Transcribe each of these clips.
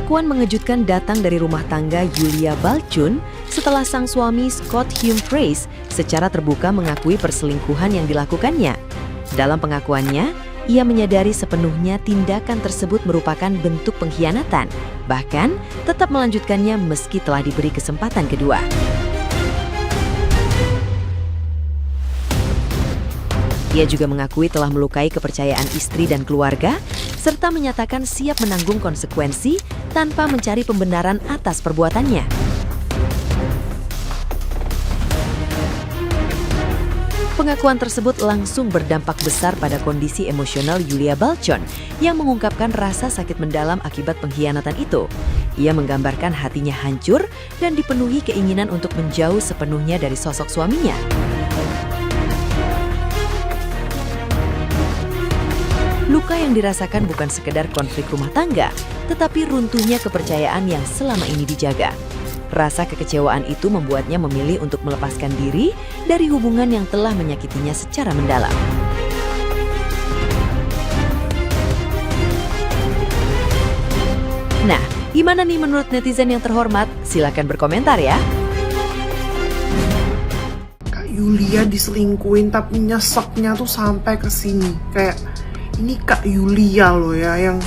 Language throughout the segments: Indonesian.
Pengakuan mengejutkan datang dari rumah tangga Yulia Balchun setelah sang suami Scott Humphreys secara terbuka mengakui perselingkuhan yang dilakukannya. Dalam pengakuannya, ia menyadari sepenuhnya tindakan tersebut merupakan bentuk pengkhianatan, bahkan tetap melanjutkannya meski telah diberi kesempatan kedua. Ia juga mengakui telah melukai kepercayaan istri dan keluarga, serta menyatakan siap menanggung konsekuensi tanpa mencari pembenaran atas perbuatannya. Pengakuan tersebut langsung berdampak besar pada kondisi emosional Yulia Balchun yang mengungkapkan rasa sakit mendalam akibat pengkhianatan itu. Ia menggambarkan hatinya hancur dan dipenuhi keinginan untuk menjauh sepenuhnya dari sosok suaminya. Luka yang dirasakan bukan sekedar konflik rumah tangga, tetapi runtuhnya kepercayaan yang selama ini dijaga. Rasa kekecewaan itu membuatnya memilih untuk melepaskan diri dari hubungan yang telah menyakitinya secara mendalam. Nah, gimana nih menurut netizen yang terhormat? Silakan berkomentar ya. Kak Yulia diselingkuhin tapi nyeseknya tuh sampai ke sini. Kayak ini Kak Yulia loh ya, yang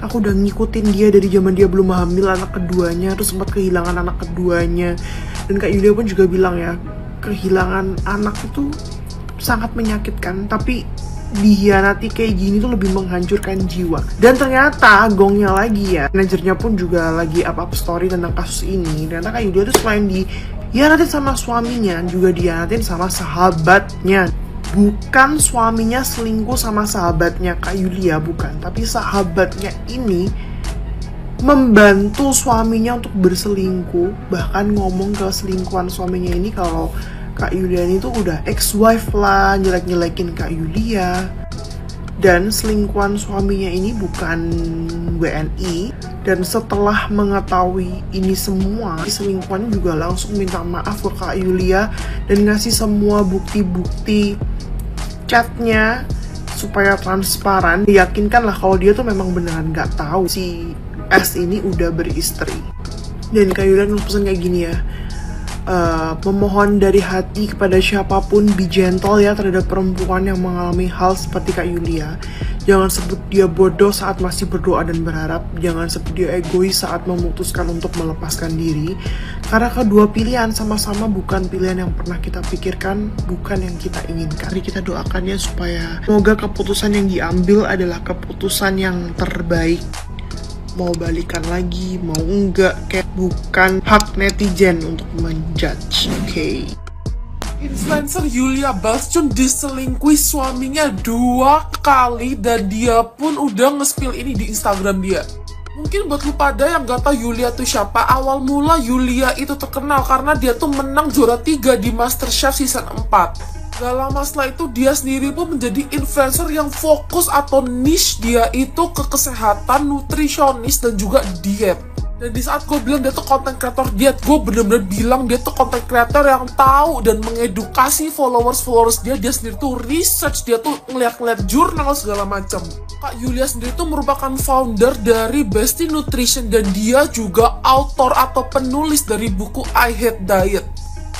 aku udah ngikutin dia dari zaman dia belum hamil anak keduanya, terus sempat kehilangan anak keduanya. Dan Kak Yulia pun juga bilang ya, kehilangan anak itu sangat menyakitkan, tapi dihianati kayak gini tuh lebih menghancurkan jiwa. Dan ternyata gongnya lagi ya, manajernya pun juga lagi up story tentang kasus ini. Ternyata Kak Yulia tuh selain dihianatin sama suaminya, juga dihianatin sama sahabatnya. Bukan suaminya selingkuh sama sahabatnya Kak Yulia, bukan. Tapi sahabatnya ini membantu suaminya untuk berselingkuh. Bahkan ngomong ke selingkuhan suaminya ini kalau Kak Yulia ini tuh udah ex-wife lah, jelek-jelekin Kak Yulia. Dan selingkuhan suaminya ini bukan WNI. Dan setelah mengetahui ini semua, selingkuhan juga langsung minta maaf ke Kak Yulia dan ngasih semua bukti-bukti chatnya supaya transparan. Diyakinkan lah kalau dia tuh memang beneran gak tahu si S ini udah beristri. Dan Kak Yulia pesan kayak gini ya, memohon dari hati kepada siapapun, be gentle ya terhadap perempuan yang mengalami hal seperti Kak Yulia. Jangan sebut dia bodoh saat masih berdoa dan berharap. Jangan sebut dia egois saat memutuskan untuk melepaskan diri. Karena kedua pilihan sama-sama bukan pilihan yang pernah kita pikirkan, bukan yang kita inginkan. Jadi kita doakannya supaya semoga keputusan yang diambil adalah keputusan yang terbaik. Mau balikan lagi, mau enggak, kayak bukan hak netizen untuk menjudge, oke? Influencer Yulia Balchun diselingkuhi suaminya 2 kali dan dia pun udah nge-spill ini di Instagram dia. Mungkin buat lu pada yang gak tahu Yulia tuh siapa, awal mula Yulia itu terkenal karena dia tuh menang juara 3 di MasterChef season 4. Gak lama setelah itu dia sendiri pun menjadi influencer yang fokus atau niche dia itu ke kesehatan, nutrisionis dan juga diet. Dan di saat gue bilang dia tuh content creator diet, gue bener-bener bilang dia tuh content creator yang tahu dan mengedukasi followers dia. Dia sendiri tuh research, dia tuh ngeliat jurnal segala macam. Kak Yulia sendiri tuh merupakan founder dari Besti Nutrition dan dia juga author atau penulis dari buku I Hate Diet.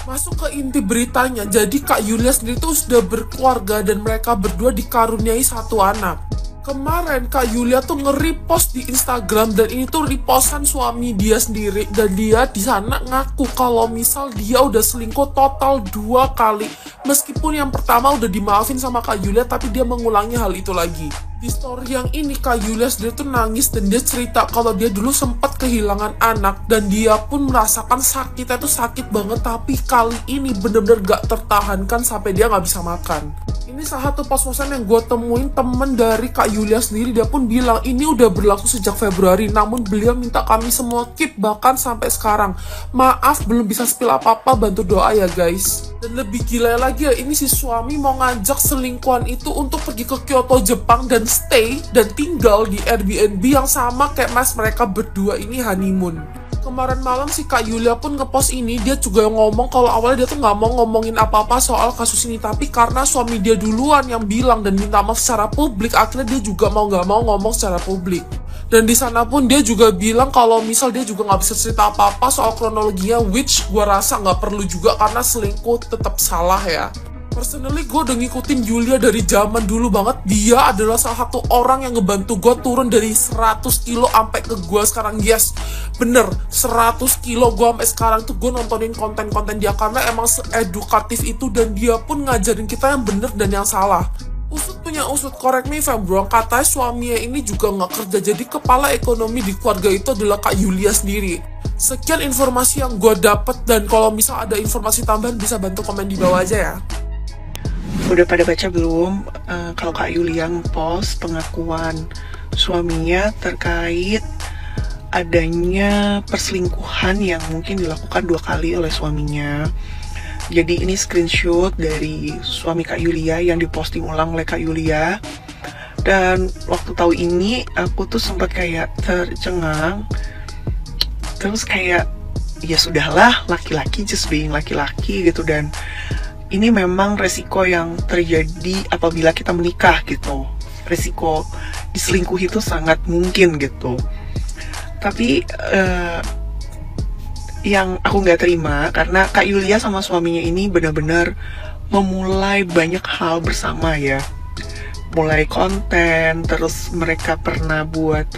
Masuk ke inti beritanya, jadi Kak Yulia sendiri tuh sudah berkeluarga dan mereka berdua dikaruniai 1 anak. Kemarin Kak Yulia tuh nge-repost di Instagram dan ini tuh repostan suami dia sendiri dan dia di sana ngaku kalau misal dia udah selingkuh total 2 kali. Meskipun yang pertama udah dimaafin sama Kak Yulia tapi dia mengulangi hal itu lagi. Di story yang ini Kak Yulia sendiri tuh nangis dan dia cerita kalau dia dulu sempat kehilangan anak dan dia pun merasakan sakitnya tuh sakit banget, tapi kali ini bener-bener gak tertahankan sampai dia gak bisa makan. Ini salah satu pos-posan yang gue temuin temen dari Kak Yulia sendiri, dia pun bilang ini udah berlaku sejak Februari, namun beliau minta kami semua keep bahkan sampai sekarang. Maaf belum bisa spill apa-apa, bantu doa ya guys. Dan lebih gila lagi ya, ini si suami mau ngajak selingkuhan itu untuk pergi ke Kyoto, Jepang dan stay dan tinggal di Airbnb yang sama kayak mas mereka berdua ini honeymoon. Kemarin malam si Kak Yulia pun ngepost ini, dia juga ngomong kalau awalnya dia tuh nggak mau ngomongin apa-apa soal kasus ini, tapi karena suami dia duluan yang bilang dan minta maaf secara publik, akhirnya dia juga mau nggak mau ngomong secara publik. Dan di sana pun dia juga bilang kalau misal dia juga nggak bisa cerita apa-apa soal kronologinya, which gue rasa nggak perlu juga karena selingkuh tetap salah ya. Personally gue udah ngikutin Yulia dari zaman dulu banget. Dia adalah salah satu orang yang ngebantu gue turun dari 100 kilo sampai ke gue sekarang. Yes, bener, 100 kilo gue sampai sekarang tuh gue nontonin konten-konten dia karena emang seedukatif itu, dan dia pun ngajarin kita yang bener dan yang salah. Usut punya usut, correct me if I'm wrong, katanya suaminya ini juga nggak kerja, jadi kepala ekonomi di keluarga itu adalah Kak Yulia sendiri. Sekian informasi yang gue dapet, dan kalau misal ada informasi tambahan bisa bantu komen di bawah aja ya. Udah pada baca belum kalau Kak Yulia nge-post pengakuan suaminya terkait adanya perselingkuhan yang mungkin dilakukan 2 kali oleh suaminya. Jadi ini screenshot dari suami Kak Yulia yang diposting ulang oleh Kak Yulia. Dan waktu tahu ini aku tuh sempat kayak tercengang. Terus kayak ya sudahlah, laki-laki just being laki-laki gitu. Dan ini memang resiko yang terjadi apabila kita menikah gitu. Resiko diselingkuhi itu sangat mungkin gitu. Tapi yang aku nggak terima karena Kak Yulia sama suaminya ini benar-benar memulai banyak hal bersama ya. Mulai konten, terus mereka pernah buat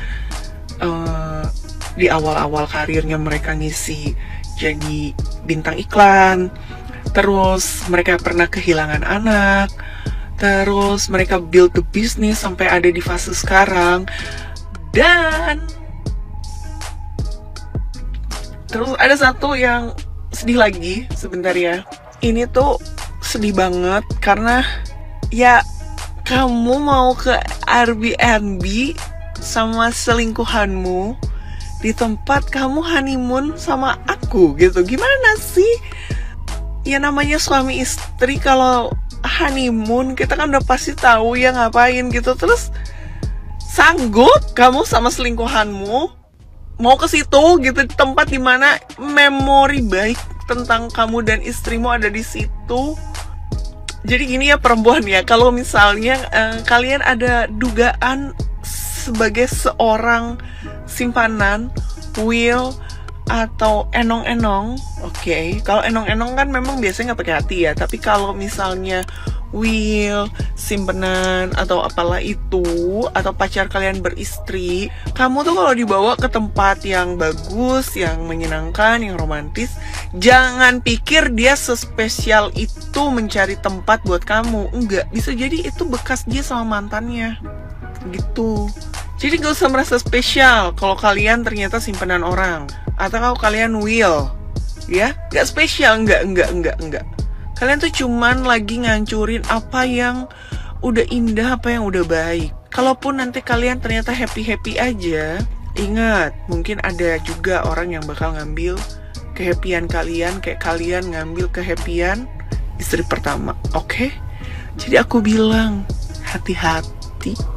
di awal-awal karirnya mereka ngisi jadi bintang iklan. Terus mereka pernah kehilangan anak. Terus mereka build the business sampai ada di fase sekarang. Dan terus ada satu yang sedih lagi sebentar ya. Ini tuh sedih banget karena ya kamu mau ke Airbnb sama selingkuhanmu di tempat kamu honeymoon sama aku gitu. Gimana sih? Ya namanya suami istri kalau honeymoon kita kan udah pasti tahu ya ngapain gitu. Terus sanggup kamu sama selingkuhanmu mau ke situ gitu, tempat dimana memori baik tentang kamu dan istrimu ada di situ. Jadi gini ya perempuan ya, kalau misalnya kalian ada dugaan sebagai seorang simpanan, will atau enong-enong, oke. Kalau enong-enong kan memang biasanya nggak pakai hati ya, tapi kalau misalnya will, simpenan atau apalah itu, atau pacar kalian beristri, kamu tuh kalau dibawa ke tempat yang bagus, yang menyenangkan, yang romantis, jangan pikir dia sespesial itu mencari tempat buat kamu. Enggak, bisa jadi itu bekas dia sama mantannya gitu. Jadi gak usah merasa spesial kalau kalian ternyata simpenan orang, atau kalau kalian will, ya gak spesial, enggak. Kalian tuh cuman lagi ngancurin apa yang udah indah, apa yang udah baik. Kalaupun nanti kalian ternyata happy-happy aja, ingat, mungkin ada juga orang yang bakal ngambil kehappyan kalian, kayak kalian ngambil kehappyan istri pertama, oke? Jadi aku bilang, hati-hati.